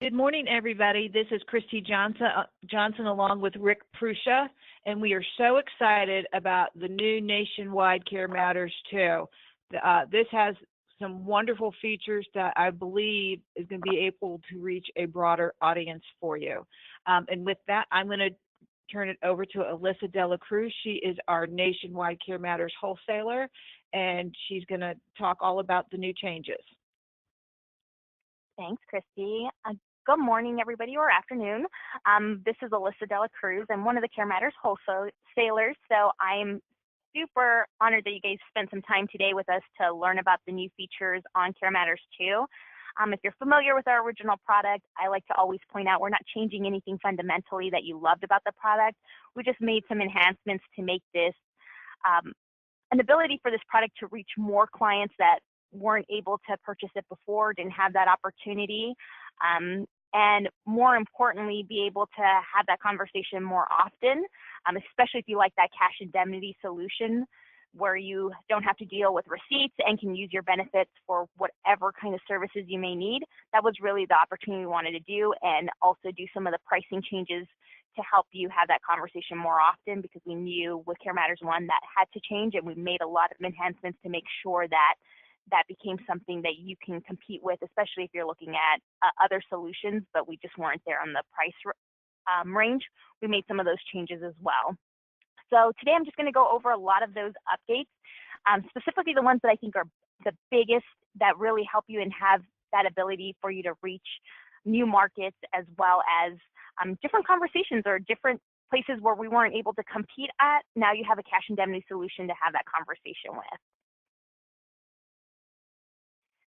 Good morning, everybody. This is Christy Johnson along with Rick Pruscia, and we are so excited about the new Nationwide Carematters 2. This has some wonderful features that I believe is going to be able to reach a broader audience for you. And with that, I'm going to turn it over to Alyssa Dela Cruz. She is our Nationwide Carematters wholesaler, and she's going to talk all about the new changes. Thanks, Christy. Good morning, everybody, or afternoon. This is Alyssa Dela Cruz. I'm one of the Carematters wholesalers, so I'm super honored that you guys spent some time today with us to learn about the new features on Carematters 2. If you're familiar with our original product, I like to always point out we're not changing anything fundamentally that you loved about the product. We just made some enhancements to make this an ability for this product to reach more clients that weren't able to purchase it before, didn't have that opportunity. And more importantly, be able to have that conversation more often, especially if you like that cash indemnity solution where you don't have to deal with receipts and can use your benefits for whatever kind of services you may need. That was really the opportunity we wanted to do, and also do some of the pricing changes to help you have that conversation more often, because we knew with Carematters 1 that had to change, and we made a lot of enhancements to make sure that that became something that you can compete with, especially if you're looking at other solutions, but we just weren't there on the price range. We made some of those changes as well. So today I'm just going to go over a lot of those updates, specifically the ones that I think are the biggest that really help you and have that ability for you to reach new markets, as well as different conversations or different places where we weren't able to compete at. Now you have a cash indemnity solution to have that conversation with.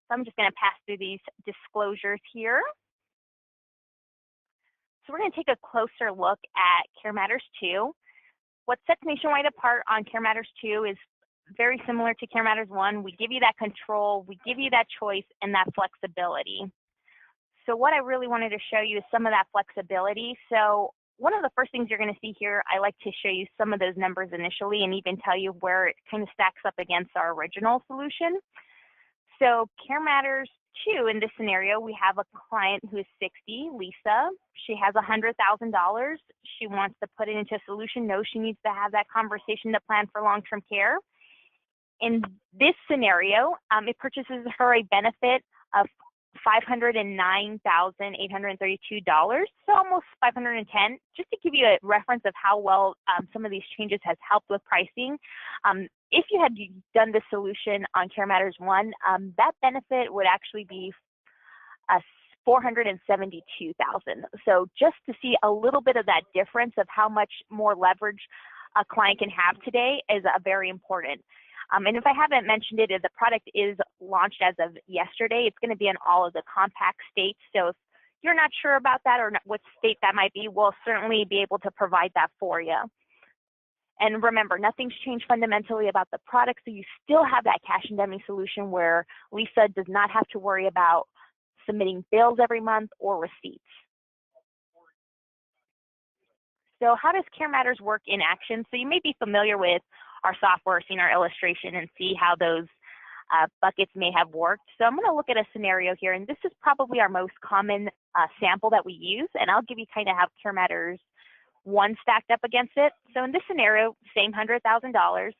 So I'm just going to pass through these disclosures here. So we're going to take a closer look at Carematters 2. What sets Nationwide apart on Carematters 2 is very similar to Carematters 1. We give you that control, we give you that choice, and that flexibility. So what I really wanted to show you is some of that flexibility. So one of the first things you're going to see here, I like to show you some of those numbers initially and even tell you where it kind of stacks up against our original solution. So Carematters 2, in this scenario, we have a client who is 60, Lisa. She has $100,000. She wants to put it into a solution, knows she needs to have that conversation to plan for long-term care. In this scenario, it purchases her a benefit of $509,832, so almost $510. Just to give you a reference of how well some of these changes has helped with pricing. If you had done this solution on Carematters 1, that benefit would actually be $472,000. So just to see a little bit of that difference of how much more leverage a client can have today is very important. And if I haven't mentioned it, the product is launched as of yesterday. It's going to be in all of the compact states. So if you're not sure about that or what state that might be, we'll certainly be able to provide that for you. And remember, nothing's changed fundamentally about the product, so you still have that cash indemnity solution where Lisa does not have to worry about submitting bills every month or receipts. So how does Carematters work in action? So you may be familiar with our software, seen our illustration, and see how those buckets may have worked. So I'm going to look at a scenario here, and this is probably our most common sample that we use, and I'll give you kind of how Carematters 1 stacked up against it. So in this scenario, same $100,000.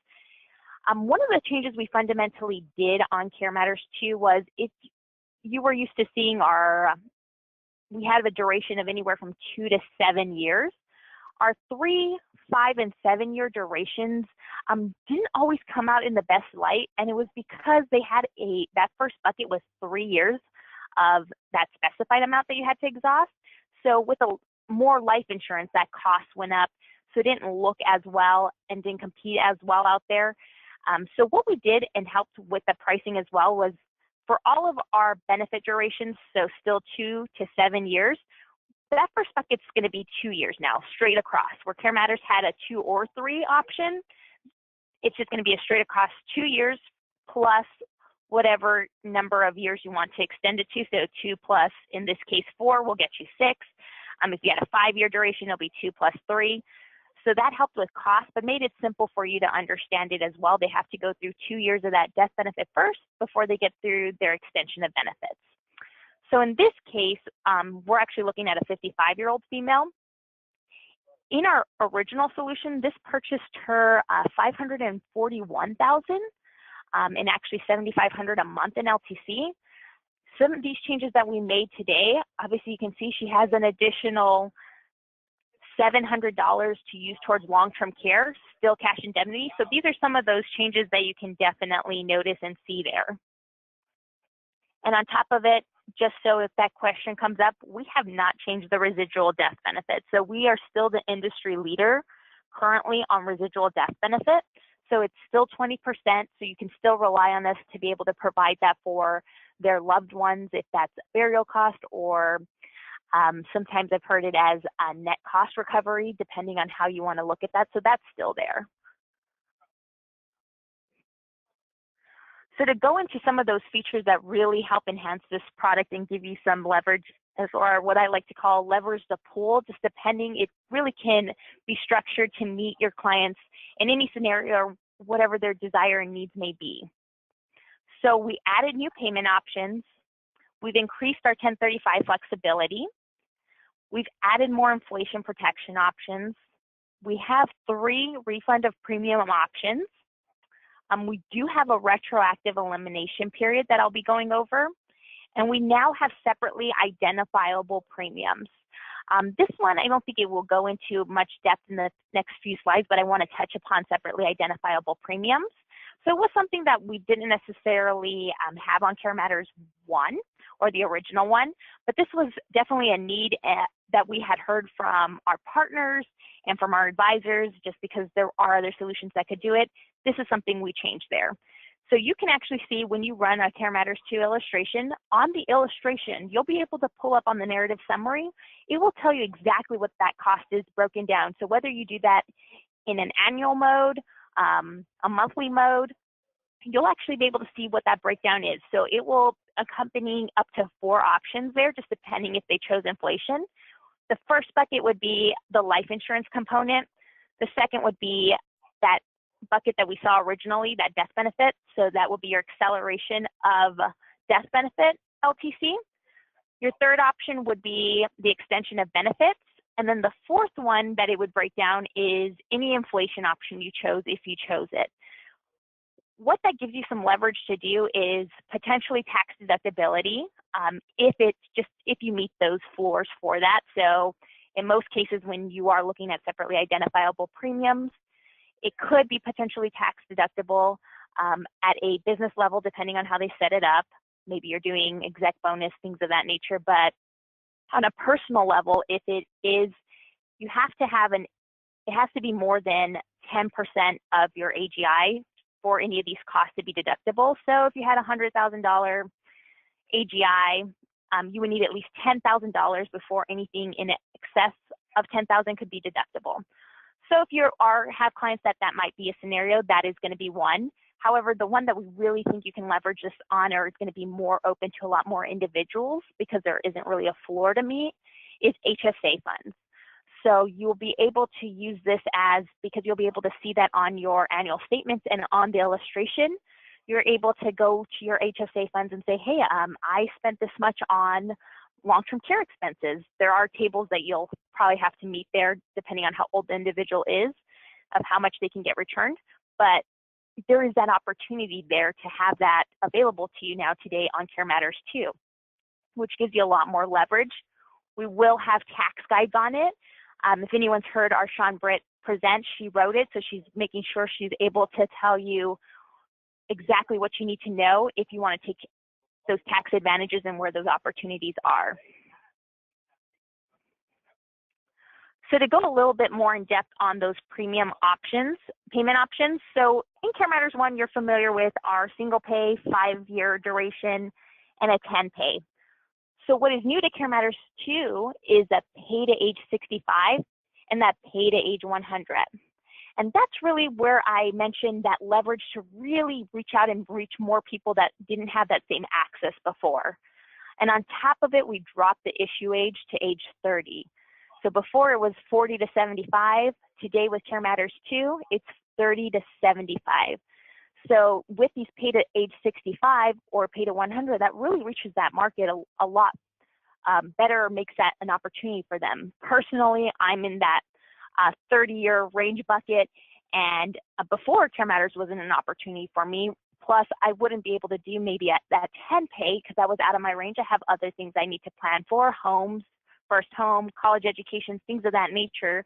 One of the changes we fundamentally did on Carematters 2 was if you were used to seeing we had a duration of anywhere from 2 to 7 years. Our 3, 5, and 7-year durations didn't always come out in the best light, and it was because they had that first bucket was 3 years of that specified amount that you had to exhaust. So with more life insurance, that cost went up, so it didn't look as well and didn't compete as well out there. So what we did and helped with the pricing as well was for all of our benefit durations, so still 2 to 7 years, that first bucket's going to be 2 years now, straight across. Where Carematters had a 2 or 3 option, it's just going to be a straight across 2 years plus whatever number of years you want to extend it to. So 2 plus, in this case, 4 will get you 6. If you had a 5-year duration, it'll be 2 plus 3. So that helped with cost, but made it simple for you to understand it as well. They have to go through 2 years of that death benefit first before they get through their extension of benefits. So in this case, we're actually looking at a 55-year-old female. In our original solution, this purchased her $541,000 and actually $7,500 a month in LTC. Some of these changes that we made today, obviously you can see she has an additional $700 to use towards long-term care, still cash indemnity. So these are some of those changes that you can definitely notice and see there. And on top of it, just so if that question comes up, we have not changed the residual death benefit. So we are still the industry leader currently on residual death benefit. So it's still 20%, so you can still rely on us to be able to provide that for their loved ones, if that's burial cost, or sometimes I've heard it as a net cost recovery, depending on how you want to look at that. So that's still there. So to go into some of those features that really help enhance this product and give you some leverage, or what I like to call leverage the pool, just depending, it really can be structured to meet your clients in any scenario, whatever their desire and needs may be. So we added new payment options. We've increased our 1035 flexibility. We've added more inflation protection options. We have 3 refund of premium options. We do have a retroactive elimination period that I'll be going over. And we now have separately identifiable premiums. This one, I don't think it will go into much depth in the next few slides, but I want to touch upon separately identifiable premiums. So it was something that we didn't necessarily have on Carematters 1 or the original one, but this was definitely a need that we had heard from our partners and from our advisors, just because there are other solutions that could do it. This is something we changed there. So you can actually see when you run a Carematters 2 illustration, on the illustration, you'll be able to pull up on the narrative summary. It will tell you exactly what that cost is broken down. So whether you do that in an annual mode, a monthly mode, you'll actually be able to see what that breakdown is. So it will accompany up to 4 options there, just depending if they chose inflation. The first bucket would be the life insurance component. The second would be that bucket that we saw originally, that death benefit. So that will be your acceleration of death benefit LTC. Your third option would be the extension of benefits. And then the fourth one that it would break down is any inflation option you chose, if you chose it. What that gives you some leverage to do is potentially tax deductibility if you meet those floors for that. So in most cases, when you are looking at separately identifiable premiums, it could be potentially tax deductible at a business level, depending on how they set it up. Maybe you're doing exec bonus, things of that nature. But on a personal level, if it is, you have to have it has to be more than 10% of your AGI for any of these costs to be deductible. So if you had a $100,000 AGI, you would need at least $10,000 before anything in excess of $10,000 could be deductible. So if you have clients that might be a scenario, that is going to be one. However, the one that we really think you can leverage this on, or is going to be more open to a lot more individuals because there isn't really a floor to meet, is HSA funds. So you'll be able to use this because you'll be able to see that on your annual statements and on the illustration. You're able to go to your HSA funds and say, hey, I spent this much on long-term care expenses. There are tables that you'll probably have to meet there, depending on how old the individual is, of how much they can get returned. But there is that opportunity there to have that available to you now today on Carematters 2, which gives you a lot more leverage. We will have tax guides on it. If anyone's heard our Sean Britt present, she wrote it, so she's making sure she's able to tell you exactly what you need to know if you want to take those tax advantages and where those opportunities are. So to go a little bit more in depth on those premium options, payment options. So in Carematters 1, you're familiar with our single pay, 5-year duration, and a 10 pay. So what is new to Carematters 2 is that pay to age 65 and that pay to age 100. And that's really where I mentioned that leverage to really reach out and reach more people that didn't have that same access before. And on top of it, we dropped the issue age to age 30. So before it was 40 to 75. Today with Carematters 2, it's 30 to 75. So with these pay to age 65 or pay to 100, that really reaches that market a lot better, makes that an opportunity for them. Personally, I'm in that 30-year range bucket, and before Carematters wasn't an opportunity for me. Plus, I wouldn't be able to do maybe at that 10 pay because that was out of my range. I have other things I need to plan for, homes, first home, college education, things of that nature.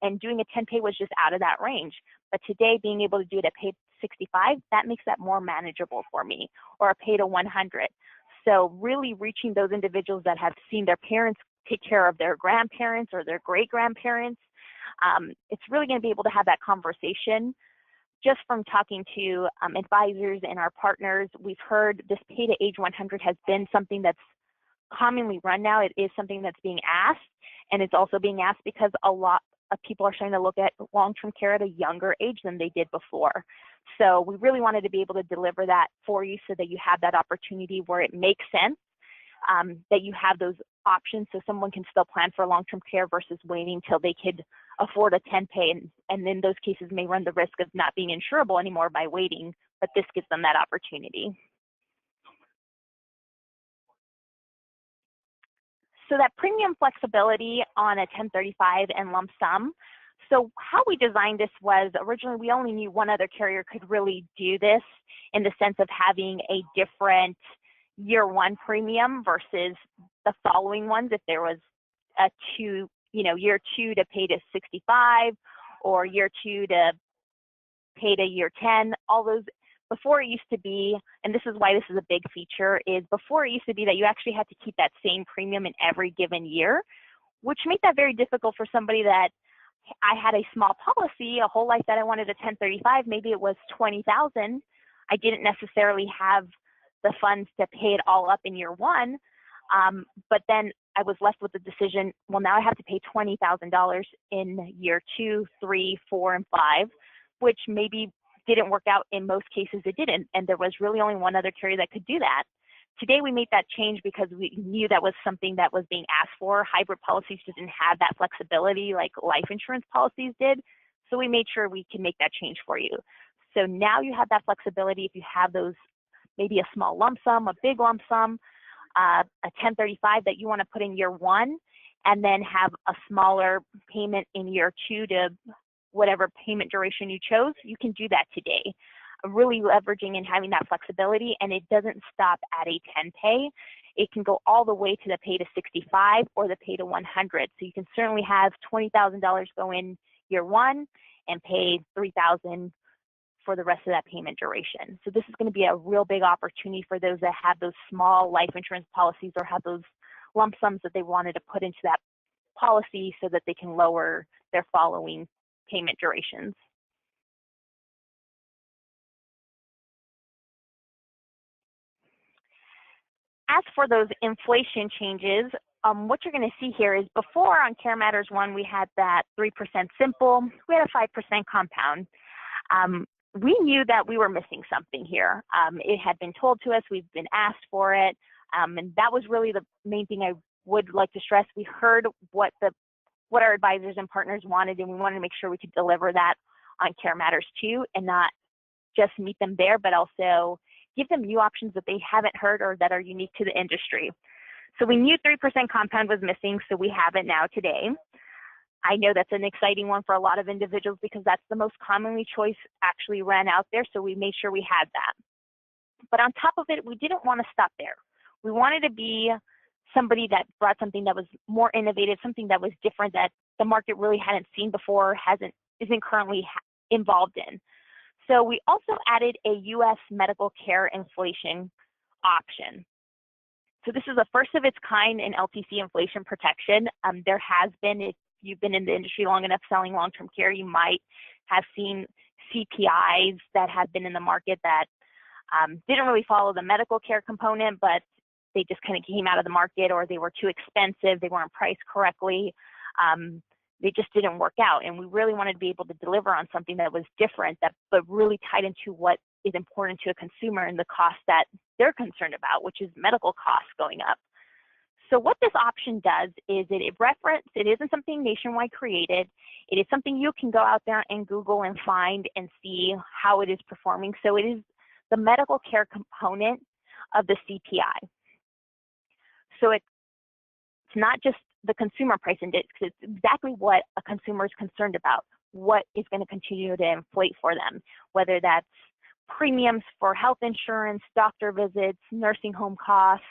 And doing a 10 pay was just out of that range. But today, being able to do it at pay 65, that makes that more manageable for me, or a pay to 100. So really reaching those individuals that have seen their parents take care of their grandparents or their great-grandparents, it's really going to be able to have that conversation. Just from talking to advisors and our partners, we've heard this pay to age 100 has been something that's commonly run now. It is something that's being asked, and it's also being asked because a lot of people are starting to look at long-term care at a younger age than they did before. So we really wanted to be able to deliver that for you so that you have that opportunity where it makes sense, that you have those options so someone can still plan for long-term care versus waiting till they could afford a 10 pay, and in those cases may run the risk of not being insurable anymore by waiting, but this gives them that opportunity. So that premium flexibility on a 1035 and lump sum. So how we designed this was originally we only knew one other carrier could really do this in the sense of having a different year one premium versus the following ones. If there was a year two to pay to 65 or year two to pay to year 10, all those. Before it used to be, and this is why this is a big feature, is before it used to be that you actually had to keep that same premium in every given year, which made that very difficult for somebody that I had a small policy, a whole life that I wanted a 1035, maybe it was 20,000. I didn't necessarily have the funds to pay it all up in year one, but then I was left with the decision, well, now I have to pay $20,000 in year 2, 3, 4, and 5, which maybe didn't work out. In most cases it didn't, and there was really only one other carrier that could do that. Today we made that change because we knew that was something that was being asked for. Hybrid policies didn't have that flexibility like life insurance policies did, so we made sure we can make that change for you. So now you have that flexibility if you have those, maybe a small lump sum, a big lump sum, a 1035 that you want to put in year one, and then have a smaller payment in year 2 to whatever payment duration you chose, you can do that today. Really leveraging and having that flexibility, and it doesn't stop at a 10 pay. It can go all the way to the pay to 65 or the pay to 100. So you can certainly have $20,000 go in year one and pay $3,000 for the rest of that payment duration. So this is going to be a real big opportunity for those that have those small life insurance policies or have those lump sums that they wanted to put into that policy so that they can lower their following payment durations. As for those inflation changes, what you're going to see here is before on Carematters 1, we had that 3% simple, we had a 5% compound. We knew that we were missing something here. It had been told to us, we've been asked for it, and that was really the main thing I would like to stress. We heard what our advisors and partners wanted, and we wanted to make sure we could deliver that on Carematters 2 and not just meet them there, but also give them new options that they haven't heard or that are unique to the industry. So we knew 3% compound was missing, so we have it now today. I know that's an exciting one for a lot of individuals because that's the most commonly choice actually ran out there, so we made sure we had that. But on top of it, we didn't want to stop there. We wanted to be somebody that brought something that was more innovative, something that was different that the market really hadn't seen before, isn't currently involved in. So we also added a U.S. medical care inflation option. So this is the first of its kind in LTC inflation protection. There has been, if you've been in the industry long enough selling long-term care, you might have seen CPIs that have been in the market that didn't really follow the medical care component, but they just kind of came out of the market, or they were too expensive, they weren't priced correctly. They just didn't work out, and we really wanted to be able to deliver on something that was different, but really tied into what is important to a consumer and the cost that they're concerned about, which is medical costs going up. So what this option does is it isn't something Nationwide created. It is something you can go out there and Google and find and see how it is performing. So it is the medical care component of the CPI. So it's not just the consumer price index, it's exactly what a consumer is concerned about, what is going to continue to inflate for them, whether that's premiums for health insurance, doctor visits, nursing home costs,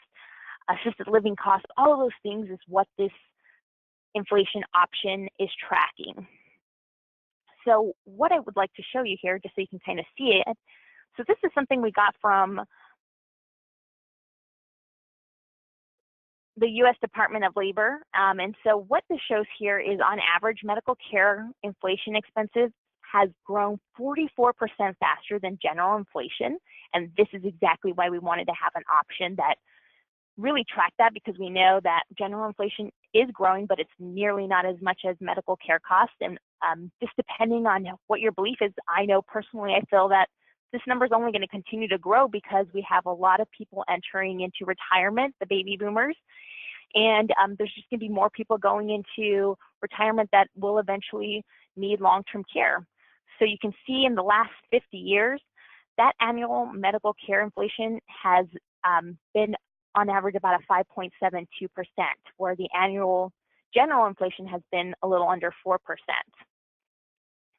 assisted living costs, all of those things is what this inflation option is tracking. So what I would like to show you here, just so you can kind of see it, so this is something we got from the U.S. Department of Labor. And so what this shows here is on average, medical care inflation expenses has grown 44% faster than general inflation. And this is exactly why we wanted to have an option that really tracked that, because we know that general inflation is growing, but it's nearly not as much as medical care costs. And just depending on what your belief is, I know personally, I feel that this number is only going to continue to grow because we have a lot of people entering into retirement, the baby boomers, and there's just going to be more people going into retirement that will eventually need long-term care. So you can see in the last 50 years, that annual medical care inflation has been on average about a 5.72%, where the annual general inflation has been a little under 4%.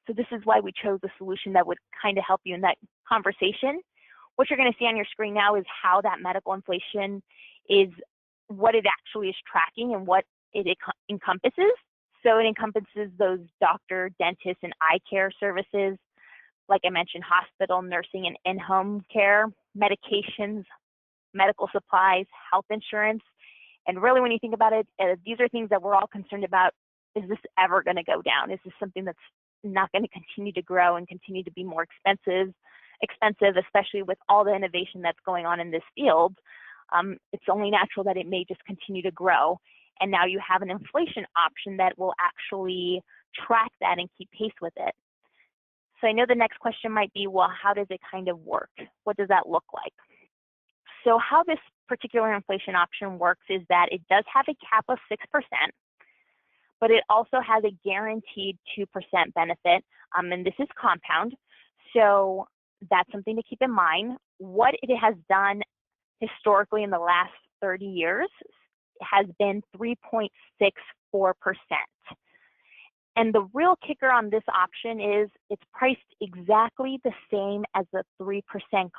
So this is why we chose a solution that would kind of help you in that conversation. What you're going to see on your screen now is how that medical inflation is, what it actually is tracking and what it encompasses. So it encompasses those doctor, dentist, and eye care services, like I mentioned, hospital, nursing, and in-home care, medications, medical supplies, health insurance. And really, when you think about it, these are things that we're all concerned about. Is this ever going to go down? Is this something that's not going to continue to grow and continue to be more expensive, especially with all the innovation that's going on in this field? It's only natural that it may just continue to grow. And now you have an inflation option that will actually track that and keep pace with it. So I know the next question might be, well, how does it kind of work? What does that look like? So how this particular inflation option works is that it does have a cap of 6%, but it also has a guaranteed 2% benefit, and this is compound. So that's something to keep in mind. What it has done historically in the last 30 years has been 3.64%. And the real kicker on this option is it's priced exactly the same as the 3%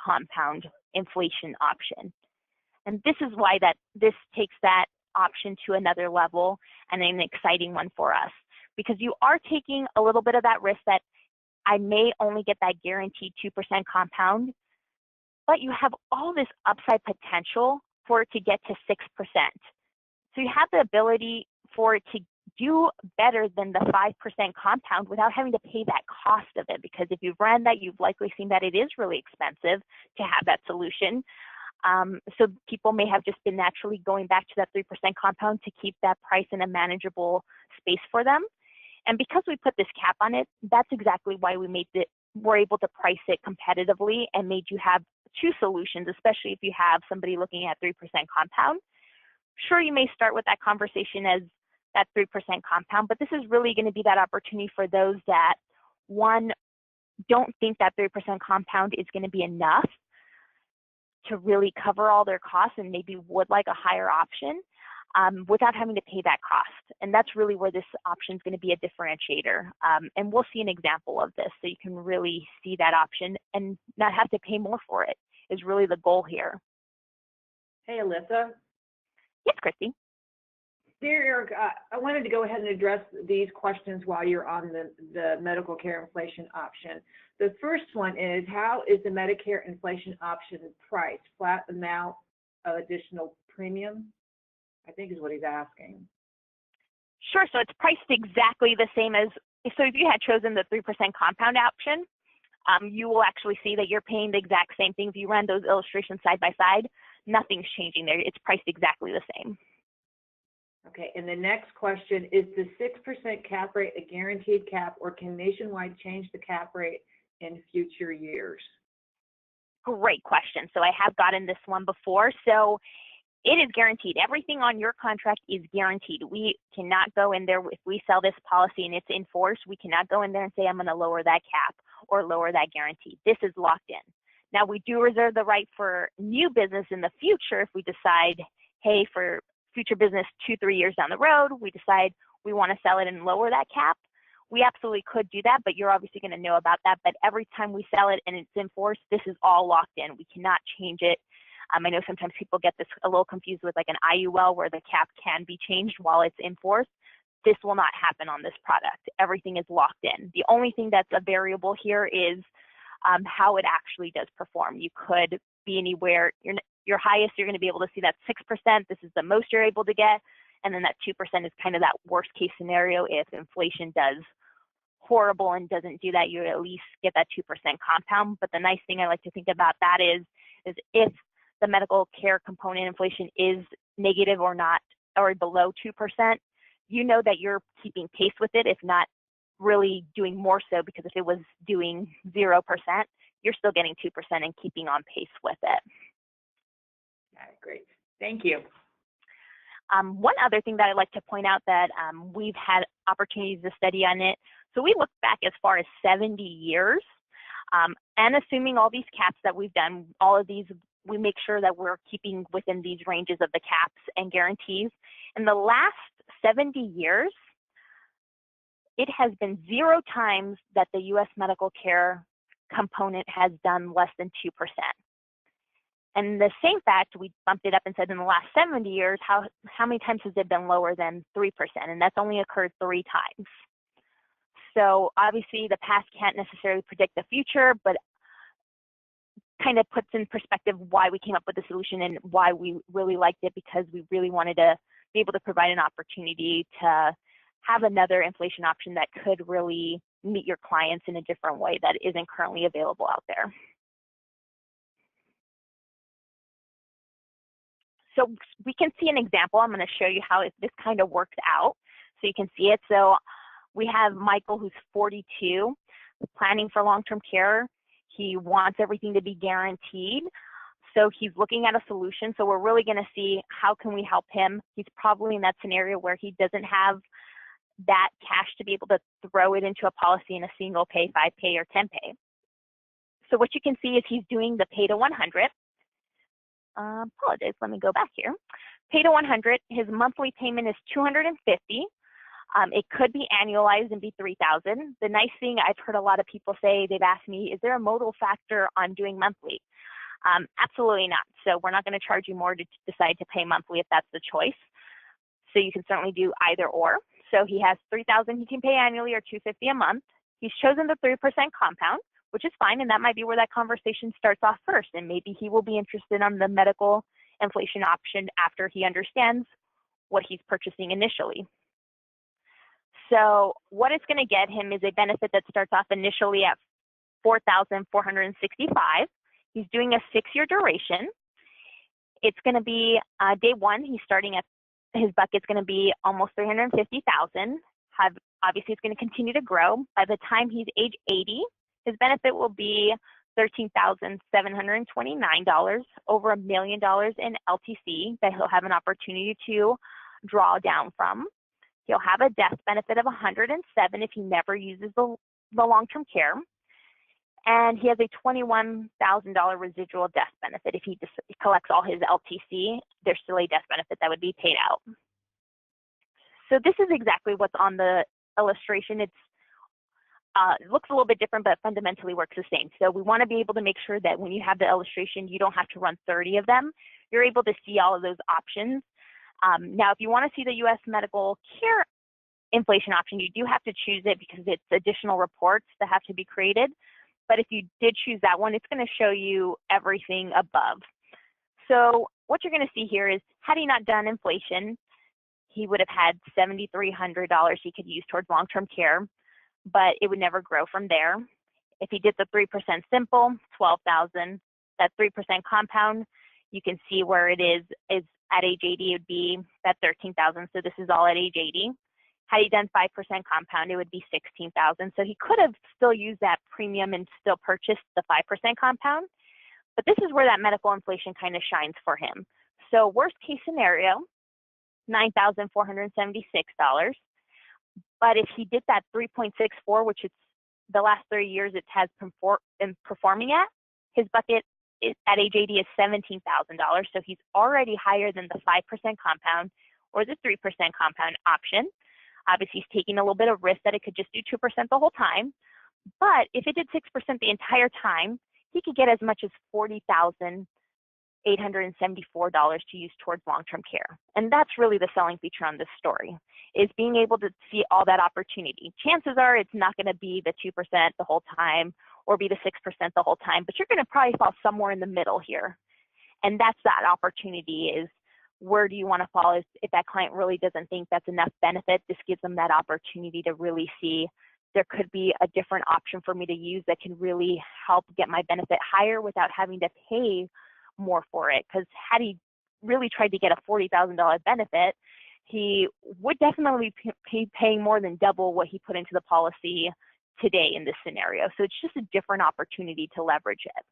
compound inflation option. And this is why this takes that option to another level and an exciting one for us, because you are taking a little bit of that risk that I may only get that guaranteed 2% compound, but you have all this upside potential for it to get to 6%. So you have the ability for it to do better than the 5% compound without having to pay that cost of it, because if you've run that, you've likely seen that it is really expensive to have that solution. So people may have just been naturally going back to that 3% compound to keep that price in a manageable space for them. And because we put this cap on it, that's exactly why we're able to price it competitively and made you have two solutions, especially if you have somebody looking at 3% compound. Sure, you may start with that conversation as that 3% compound, but this is really going to be that opportunity for those that, one, don't think that 3% compound is going to be enough to really cover all their costs and maybe would like a higher option without having to pay that cost. And that's really where this option is going to be a differentiator. And we'll see an example of this so you can really see that option and not have to pay more for it is really the goal here. Hey, Alyssa. Yes, Christy. Dear Eric, I wanted to go ahead and address these questions while you're on the medical care inflation option. The first one is, how is the Medicare inflation option priced? Flat amount of additional premium, I think is what he's asking. Sure, so it's priced exactly the same as, so if you had chosen the 3% compound option, you will actually see that you're paying the exact same thing. If you run those illustrations side by side, nothing's changing there. It's priced exactly the same. Okay, and the next question, is the 6% cap rate a guaranteed cap, or can Nationwide change the cap rate in future years? Great question. So I have gotten this one before. So it is guaranteed. Everything on your contract is guaranteed. We cannot go in there, if we sell this policy and it's in force, we cannot go in there and say, I'm going to lower that cap or lower that guarantee. This is locked in. Now, we do reserve the right for new business in the future if we decide, hey, for future business 2-3 years down the road, we decide we want to sell it and lower that cap. We absolutely could do that, but you're obviously going to know about that. But every time we sell it and it's in force, this is all locked in. We cannot change it. I know sometimes people get this a little confused with like an IUL where the cap can be changed while it's in force. This will not happen on this product. Everything is locked in. The only thing that's a variable here is how it actually does perform. You could be anywhere, your highest, you're going to be able to see that 6%. This is the most you're able to get. And then that 2% is kind of that worst case scenario. If inflation does horrible and doesn't do that, you at least get that 2% compound. But the nice thing I like to think about that is if the medical care component inflation is negative or not, or below 2%, you know that you're keeping pace with it, if not really doing more so, because if it was doing 0%, you're still getting 2% and keeping on pace with it. All right, great. Thank you. One other thing that I'd like to point out that we've had opportunities to study on it. So we look back as far as 70 years, and assuming all these caps that we've done, all of these, we make sure that we're keeping within these ranges of the caps and guarantees. In the last 70 years, it has been 0 times that the U.S. medical care component has done less than 2%. And the same fact, we bumped it up and said in the last 70 years, how many times has it been lower than 3%? And that's only occurred 3 times. So obviously the past can't necessarily predict the future, but kind of puts in perspective why we came up with the solution and why we really liked it, because we really wanted to be able to provide an opportunity to have another inflation option that could really meet your clients in a different way that isn't currently available out there. So we can see an example. I'm going to show you how this kind of works out so you can see it. So we have Michael, who's 42, planning for long-term care. He wants everything to be guaranteed. So he's looking at a solution. So we're really going to see how can we help him. He's probably in that scenario where he doesn't have that cash to be able to throw it into a policy in a single pay, 5-pay, or 10-pay. So what you can see is he's doing the pay to 100. Apologize, let me go back here. Pay to 100, his monthly payment is $250. It could be annualized and be $3,000. The nice thing, I've heard a lot of people say, they've asked me, is there a modal factor on doing monthly? Absolutely not. So we're not going to charge you more to decide to pay monthly if that's the choice. So you can certainly do either or. So he has $3,000 he can pay annually or $250 a month. He's chosen the 3% compound, which is fine, and that might be where that conversation starts off first, and maybe he will be interested on the medical inflation option after he understands what he's purchasing initially. So what it's going to get him is a benefit that starts off initially at $4,465. He's doing a 6-year duration. It's going to be day one, he's starting at, his bucket's going to be almost $350,000. Obviously, it's going to continue to grow. By the time he's age 80, his benefit will be $13,729, over $1 million in LTC that he'll have an opportunity to draw down from. He'll have a death benefit of $107 if he never uses the long-term care. And he has a $21,000 residual death benefit. If he just collects all his LTC, there's still a death benefit that would be paid out. So this is exactly what's on the illustration. It looks a little bit different, but fundamentally works the same. So we want to be able to make sure that when you have the illustration, you don't have to run 30 of them. You're able to see all of those options. Now, if you want to see the U.S. medical care inflation option, you do have to choose it because it's additional reports that have to be created. But if you did choose that one, it's going to show you everything above. So what you're going to see here is, had he not done inflation, he would have had $7,300 he could use towards long-term care, but it would never grow from there. If he did the 3% simple, $12,000. That 3% compound, you can see where it is at age 80, it would be that $13,000. So this is all at age 80. Had he done 5% compound, it would be $16,000. So he could have still used that premium and still purchased the 5% compound. But this is where that medical inflation kind of shines for him. So worst case scenario, $9,476. But if he did that 3.64, which it's the last 3 years it has been performing at, his bucket at age 80 is $17,000. So he's already higher than the 5% compound or the 3% compound option. Obviously, he's taking a little bit of risk that it could just do 2% the whole time. But if it did 6% the entire time, he could get as much as $40,874 to use towards long-term care. And that's really the selling feature on this story, is being able to see all that opportunity. Chances are it's not going to be the 2% the whole time or be the 6% the whole time, but you're going to probably fall somewhere in the middle here. And that's that opportunity, is where do you want to fall? If that client really doesn't think that's enough benefit, this gives them that opportunity to really see there could be a different option for me to use that can really help get my benefit higher without having to pay more for it. Because had he really tried to get a $40,000 benefit, he would definitely be paying more than double what he put into the policy today in this scenario. So it's just a different opportunity to leverage it.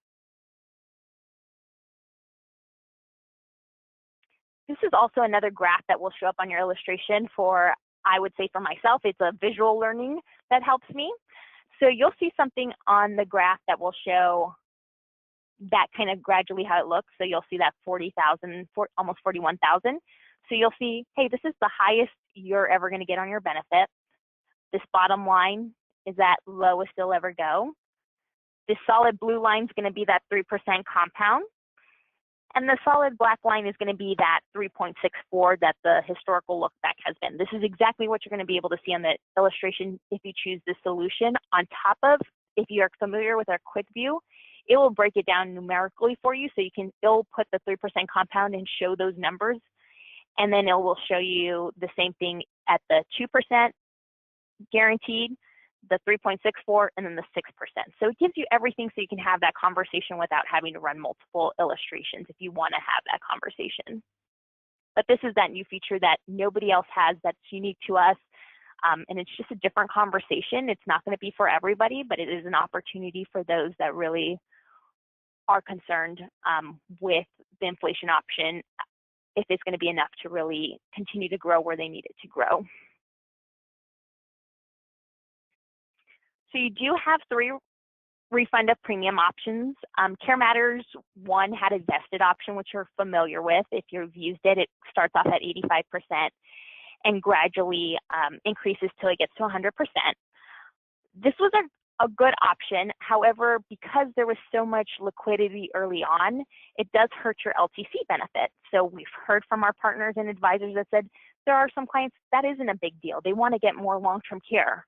This is also another graph that will show up on your illustration for, I would say for myself, it's a visual learning that helps me. So you'll see something on the graph that will show that kind of gradually how it looks. So you'll see that 40,000, almost 41,000. So you'll see, hey, this is the highest you're ever going to get on your benefit. This bottom line is that lowest you'll ever go. This solid blue line is going to be that 3% compound. And the solid black line is going to be that 3.64 that the historical look back has been. This is exactly what you're going to be able to see on the illustration if you choose this solution. On top of, if you are familiar with our quick view, it will break it down numerically for you. So you can still put the 3% compound and show those numbers. And then it will show you the same thing at the 2% guaranteed, the 3.64, and then the 6%. So it gives you everything so you can have that conversation without having to run multiple illustrations if you want to have that conversation. But this is that new feature that nobody else has that's unique to us. And it's just a different conversation. It's not going to be for everybody, but it is an opportunity for those that really are concerned with the inflation option, if it's going to be enough to really continue to grow where they need it to grow. So you do have 3 refund of premium options. Carematters 1 had a vested option, which you're familiar with. If you've used it, it starts off at 85% and gradually increases till it gets to 100%. This was a good option. However, because there was so much liquidity early on, it does hurt your LTC benefit. So we've heard from our partners and advisors that said there are some clients that isn't a big deal. They want to get more long-term care.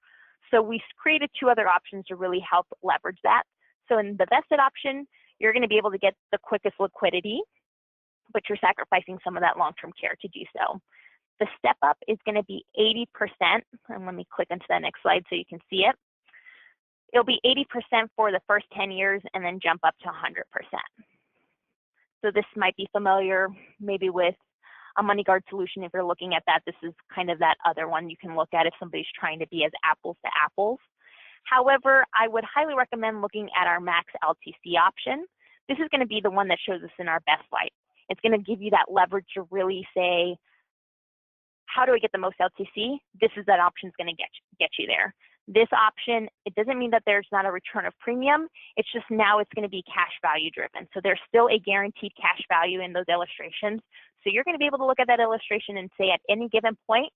So we created 2 other options to really help leverage that. So in the vested option, you're going to be able to get the quickest liquidity, but you're sacrificing some of that long-term care to do so. The step up is going to be 80%. And let me click into that next slide so you can see it. It'll be 80% for the first 10 years and then jump up to 100%. So this might be familiar maybe with a money guard solution. If you're looking at that, this is kind of that other one you can look at if somebody's trying to be as apples to apples. However, I would highly recommend looking at our max LTC option. This is going to be the one that shows us in our best light. It's going to give you that leverage to really say, how do I get the most LTC? This is that option is going to get you there. This option, it doesn't mean that there's not a return of premium. It's just now it's going to be cash value driven. So there's still a guaranteed cash value in those illustrations. So you're going to be able to look at that illustration and say at any given point,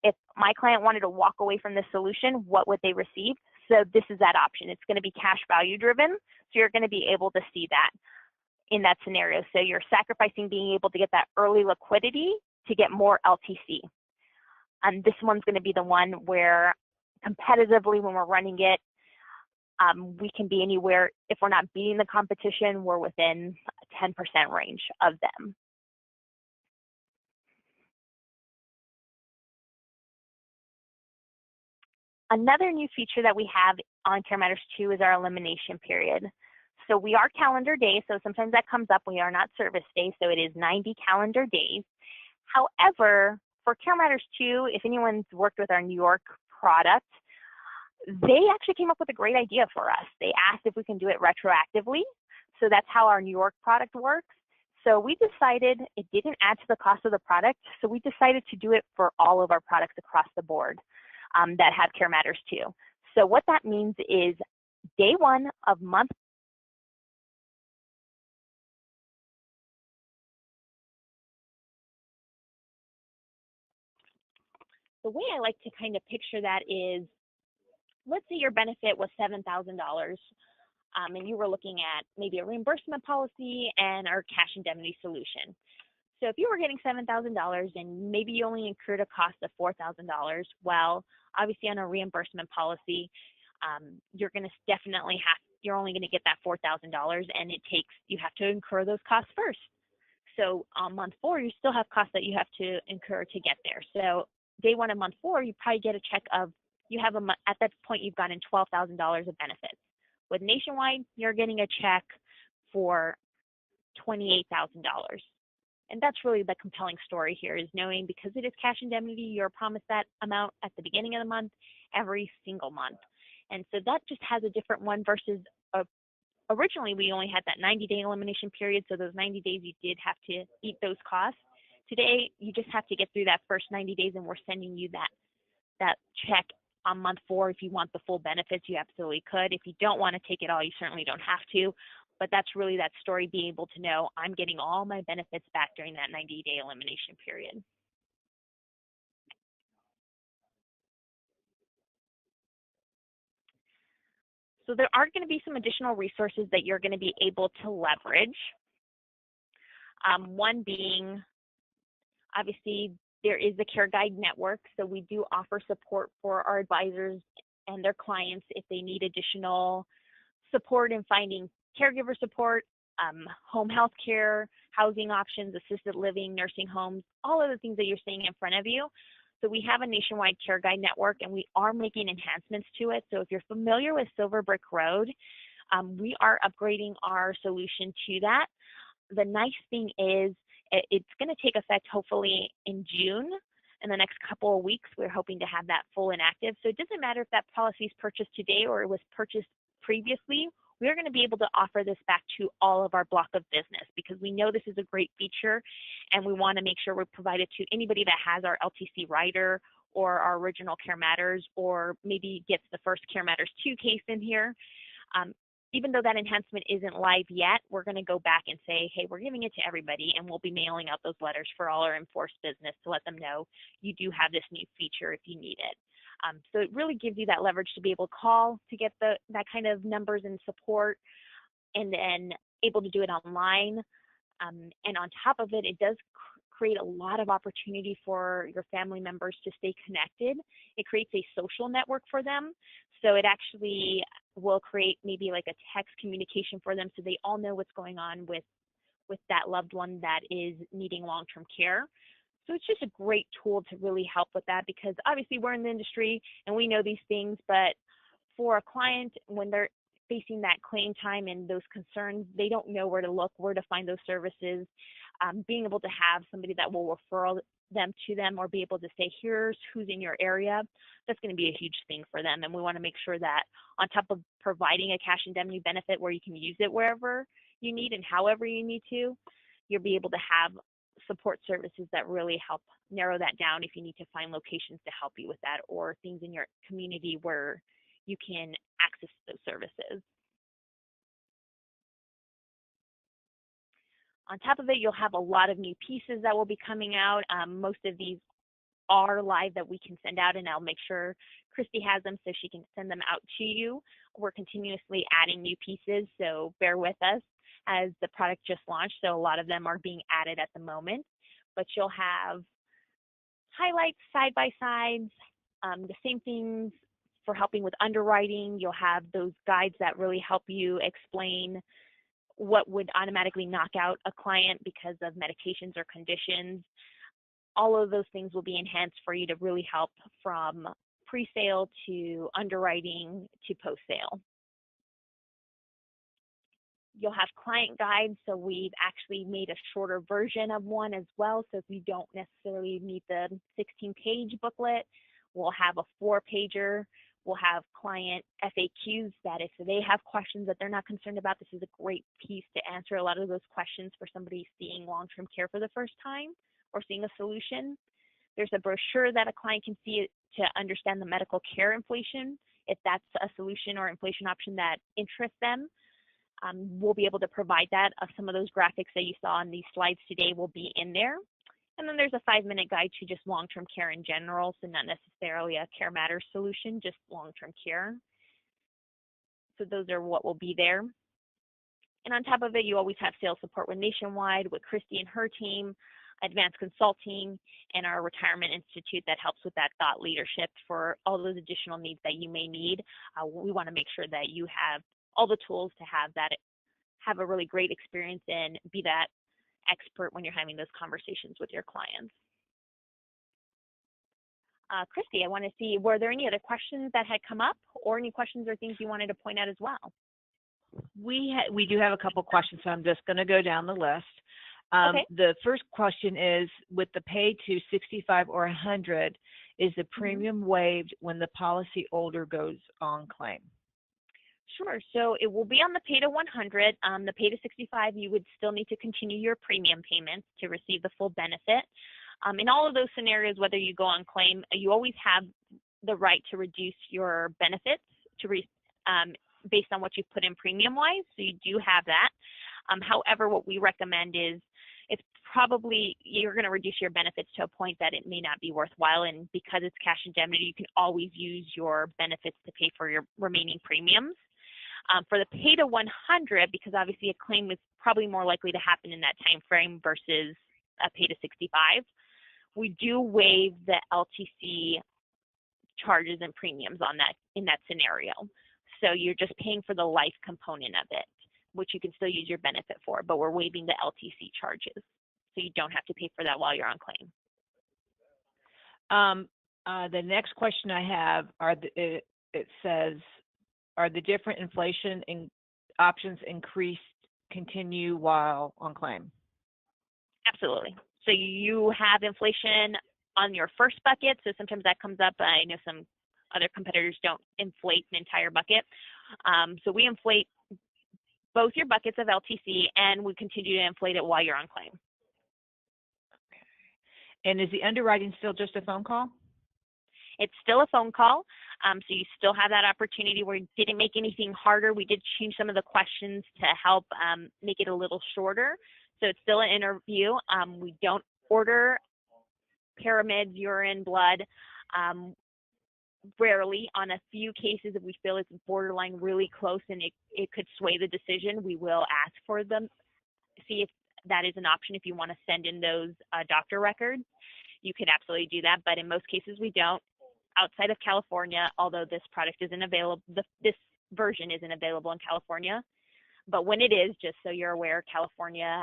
if my client wanted to walk away from this solution, what would they receive? So this is that option. It's going to be cash value driven. So you're going to be able to see that in that scenario. So you're sacrificing being able to get that early liquidity to get more LTC. And this one's going to be the one where competitively when we're running it, we can be anywhere. If we're not beating the competition, we're within a 10% range of them. Another new feature that we have on Carematters 2 is our elimination period. So we are calendar days, so sometimes that comes up. We are not service days, so it is 90 calendar days. However, for Carematters 2, if anyone's worked with our New York product, they actually came up with a great idea for us. They asked if we can do it retroactively. So that's how our New York product works. So we decided it didn't add to the cost of the product, so we decided to do it for all of our products across the board that have Carematters too. So what that means is day one of month the way I like to kind of picture that is, let's say your benefit was $7,000 and you were looking at maybe a reimbursement policy and our cash indemnity solution. So if you were getting $7,000 and maybe you only incurred a cost of $4,000, well, obviously on a reimbursement policy, you're going to you're only going to get that $4,000, and you have to incur those costs first. So on month 4, you still have costs that you have to incur to get there. So day 1 of month 4, you probably get a check of, at that point, you've gotten $12,000 of benefits. With Nationwide, you're getting a check for $28,000. And that's really the compelling story here, is knowing because it is cash indemnity, you're promised that amount at the beginning of the month, every single month. And so that just has a different one versus originally we only had that 90-day elimination period. So those 90 days you did have to eat those costs. Today, you just have to get through that first 90 days, and we're sending you that check on month 4. If you want the full benefits, you absolutely could. If you don't want to take it all, you certainly don't have to. But that's really that story, being able to know I'm getting all my benefits back during that 90-day elimination period. So there are going to be some additional resources that you're going to be able to leverage. One being, obviously, there is the Care Guide Network. So we do offer support for our advisors and their clients if they need additional support in finding caregiver support, home health care, housing options, assisted living, nursing homes, all of the things that you're seeing in front of you. So we have a nationwide Care Guide Network, and we are making enhancements to it. So if you're familiar with Silver Brick Road, we are upgrading our solution to that. The nice thing is it's going to take effect hopefully in June. In the next couple of weeks, we're hoping to have that full and active. So it doesn't matter if that policy is purchased today or it was purchased previously. We're going to be able to offer this back to all of our block of business because we know this is a great feature, and we want to make sure we provide it to anybody that has our LTC rider or our original Carematters, or maybe gets the first Carematters 2 case in here. Even though that enhancement isn't live yet, we're going to go back and say, hey, we're giving it to everybody, and we'll be mailing out those letters for all our enforced business to let them know you do have this new feature if you need it. So it really gives you that leverage to be able to call to get that kind of numbers and support, and then able to do it online. And on top of it, it does create a lot of opportunity for your family members to stay connected. It creates a social network for them. So it actually will create maybe like a text communication for them so they all know what's going on with that loved one that is needing long-term care. So it's just a great tool to really help with that, because obviously we're in the industry and we know these things, but for a client, when they're facing that claim time and those concerns, they don't know where to look, where to find those services. Being able to have somebody that will refer them to them, or be able to say, here's who's in your area, that's going to be a huge thing for them. And we want to make sure that on top of providing a cash indemnity benefit where you can use it wherever you need and however you need to, you'll be able to have support services that really help narrow that down if you need to find locations to help you with that, or things in your community where you can access those services. On top of it, you'll have a lot of new pieces that will be coming out. Most of these are live that we can send out, and I'll make sure Christy has them so she can send them out to you. We're continuously adding new pieces, so bear with us as the product just launched, so a lot of them are being added at the moment. But you'll have highlights, side-by-sides, the same things for helping with underwriting. You'll have those guides that really help you explain what would automatically knock out a client because of medications or conditions. All of those things will be enhanced for you to really help from pre-sale to underwriting to post-sale. You'll have client guides, so we've actually made a shorter version of one as well. So if you don't necessarily need the 16-page booklet, we'll have a 4-pager We'll have client FAQs that if they have questions that they're not concerned about, this is a great piece to answer a lot of those questions for somebody seeing long-term care for the first time or seeing a solution. There's a brochure that a client can see to understand the medical care inflation, if that's a solution or inflation option that interests them. We'll be able to provide that. Some of those graphics that you saw on these slides today will be in there. And then there's a 5-minute guide to just long-term care in general, so not necessarily a Carematters solution, just long-term care. So those are what will be there. And on top of it, you always have sales support with Nationwide, with Christy and her team, advanced consulting, and our retirement institute that helps with that thought leadership for all those additional needs that you may need. We want to make sure that you have all the tools to have a really great experience and be that expert when you're having those conversations with your clients. Christy, I want to see, were there any other questions that had come up or any questions or things you wanted to point out as well? We do have a couple questions, so I'm just going to go down the list. Okay. The first question is, with the pay to 65 or 100, is the premium waived when the policy holder goes on claim? Sure. So it will be on the pay to 100. The pay to 65, you would still need to continue your premium payments to receive the full benefit. In all of those scenarios, whether you go on claim, you always have the right to reduce your benefits based on what you've put in premium-wise. So you do have that. However, what we recommend is it's probably you're going to reduce your benefits to a point that it may not be worthwhile. And because it's cash indemnity, you can always use your benefits to pay for your remaining premiums. For the pay to 100, because obviously a claim is probably more likely to happen in that time frame versus a pay to 65, we do waive the LTC charges and premiums on that in that scenario. So you're just paying for the life component of it, which you can still use your benefit for, but we're waiving the LTC charges. So you don't have to pay for that while you're on claim. The next question I have it says, are the different inflation options continue while on claim? Absolutely. So you have inflation on your first bucket. So sometimes that comes up. I know some other competitors don't inflate an entire bucket. So we inflate both your buckets of LTC, and we continue to inflate it while you're on claim. Okay. And is the underwriting still just a phone call? It's still a phone call, so you still have that opportunity. We didn't make anything harder. We did change some of the questions to help make it a little shorter. So it's still an interview. We don't order pyramids, urine, blood. Rarely, on a few cases, if we feel it's borderline really close and it could sway the decision, we will ask for them, see if that is an option. If you want to send in those doctor records, you could absolutely do that. But in most cases, we don't. Outside of California, although this product isn't available, this version isn't available in California. But when it is, just so you're aware, California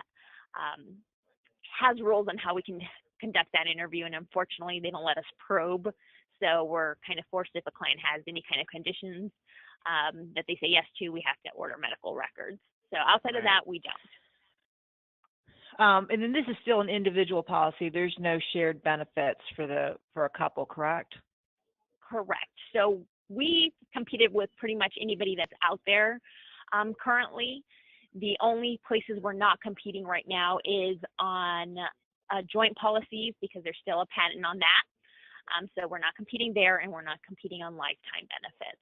has rules on how we can conduct that interview, and unfortunately, they don't let us probe. So we're kind of forced, if a client has any kind of conditions that they say yes to, we have to order medical records. So outside of that, we don't. And then this is still an individual policy. There's no shared benefits for a couple, correct? Correct. So we competed with pretty much anybody that's out there currently. The only places we're not competing right now is on joint policies, because there's still a patent on that. So we're not competing there, and we're not competing on lifetime benefits.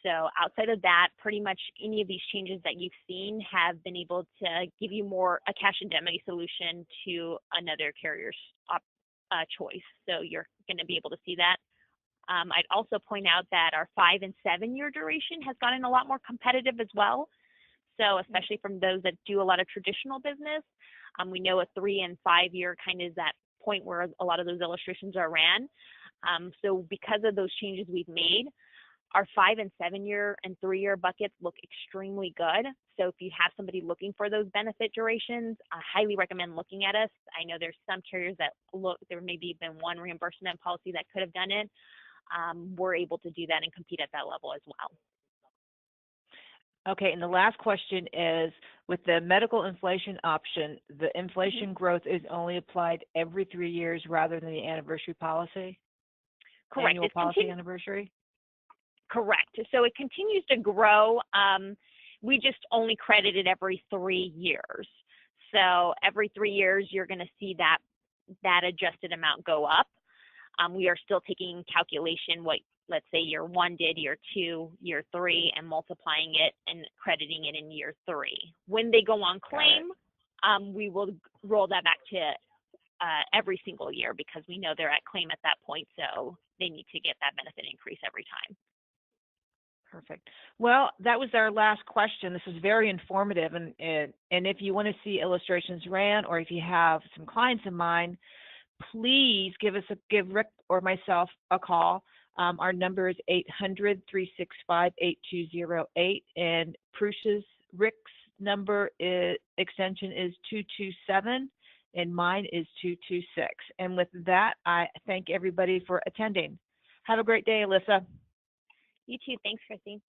So outside of that, pretty much any of these changes that you've seen have been able to give you more a cash indemnity solution to another carrier's choice. So you're going to be able to see that. I'd also point out that our 5- and 7-year duration has gotten a lot more competitive as well. So especially from those that do a lot of traditional business, we know a 3- and 5-year kind of is that point where a lot of those illustrations are ran. So because of those changes we've made, our 5- and 7-year and 3-year buckets look extremely good. So if you have somebody looking for those benefit durations, I highly recommend looking at us. I know there's some carriers that there may be been one reimbursement policy that could have done it. We're able to do that and compete at that level as well. Okay, and the last question is, with the medical inflation option, the inflation growth is only applied every 3 years rather than the anniversary policy? Correct. Annual policy anniversary? Correct. So it continues to grow. We just only credit it every 3 years. So every 3 years, you're going to see that adjusted amount go up. We are still taking calculation what, let's say, year 1 did, year 2, year 3, and multiplying it and crediting it in year 3. When they go on claim, we will roll that back to every single year because we know they're at claim at that point, so they need to get that benefit increase every time. Perfect. Well, that was our last question. This was very informative, and if you want to see illustrations ran, or if you have some clients in mind, please give Rick or myself a call. Our number is 800-365-8208, and Rick's number extension is 227, and mine is 226. And with that, I thank everybody for attending. Have a great day, Alyssa. You too. Thanks, Chrissy.